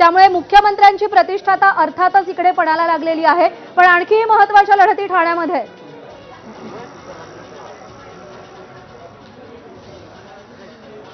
त्यामुळे मुख्यमंत्र्यांची प्रतिष्ठा आता अर्थातच इकडे पणाला लागलेली आहे। पण आणखी महत्त्वाच्या लढती ठाण्यामध्ये आहेत।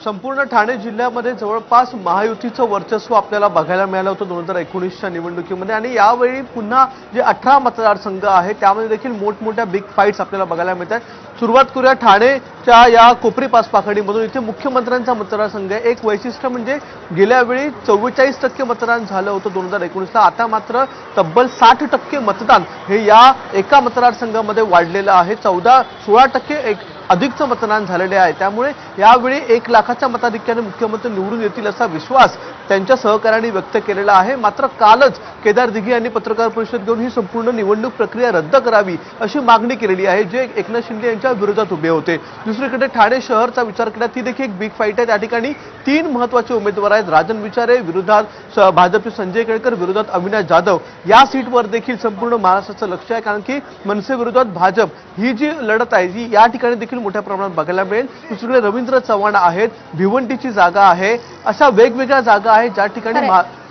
संपूर्ण ठाणे जिल्ह्यामध्ये जवळपास महायुतीचं वर्चस्व आपल्याला बघायला मिळालं होतं 2019च्या निवडणुकीमध्ये आणि यावेळी पुन्हा जे 18 मतदारसंघ आहेत त्यामध्ये देखील मोठमोठ्या बिग फाईट्स आपल्याला बघायला मिळतात। सुरुवात करूया ठाणेच्या या कोपरी पाचपाखडीमधून। इथे मुख्यमंत्र्यांचा मतदारसंघ आहे। एक वैशिष्ट्य म्हणजे गेल्या वेळी 44% मतदान झालं होतं 2019ला, आता मात्र तब्बल 60% मतदान हे या एका मतदारसंघामध्ये वाढलेलं आहे। 16% अधिकचं मतदान झालेले आहे। त्यामुळे यावेळी 1 लाखाच्या मताधिक्याने मुख्यमंत्री निवडून येतील असा विश्वास त्यांच्या सहकाऱ्यांनी व्यक्त केलेला आहे। मात्र कालच केदार दिघे यांनी पत्रकार परिषद घेऊन ही संपूर्ण निवडणूक प्रक्रिया रद्द करावी अशी मागणी केलेली आहे, जे एकनाथ शिंदे यांच्या विरोधात उभे होते। दुसरीकडे ठाणे शहरचा विचार केला ती देखील एक बिग फाईट आहे। त्या ठिकाणी 3 महत्त्वाचे उमेदवार आहेत। राजन विचारे विरोधात भाजपचे संजय केळकर, विरोधात अविनाश जाधव। या सीटवर देखील संपूर्ण महाराष्ट्राचं लक्ष आहे, कारण की मनसे विरोधात भाजप ही जी लढत आहे ती या ठिकाणी देखील मोठ्या प्रमाणात बघायला मिळेल। दुसरीकडे रवींद्र चव्हाण आहेत, भिवंडीची जागा आहे, अशा वेगवेगळ्या जागा आहेत ज्या ठिकाणी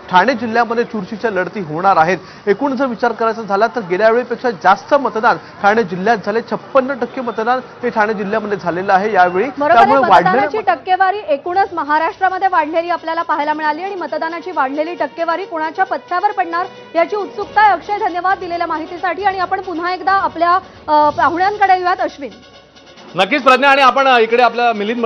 ठाणे जिल्ह्यामध्ये चुरशीच्या लढती होणार आहेत। एकूण जर विचार करायचा झाला तर गेल्या वेळेपेक्षा जास्त मतदान ठाणे जिल्ह्यात झाले। 56% मतदान हे ठाणे जिल्ह्यामध्ये झालेलं आहे यावेळी। त्यामुळे मतदानाची टक्केवारी एकूणच महाराष्ट्रामध्ये वाढलेली आपल्याला पाहायला मिळाली आणि मतदानाची वाढलेली टक्केवारी कोणाच्या पथ्यावर पडणार याची उत्सुकता आहे। अक्षय, धन्यवाद दिलेल्या माहितीसाठी। आणि आपण पुन्हा एकदा आपल्या पाहुण्यांकडे येऊयात। अश्विन, नक्कीच प्रज्ञा, आणि आपण इकडे आपल्या मिलिंद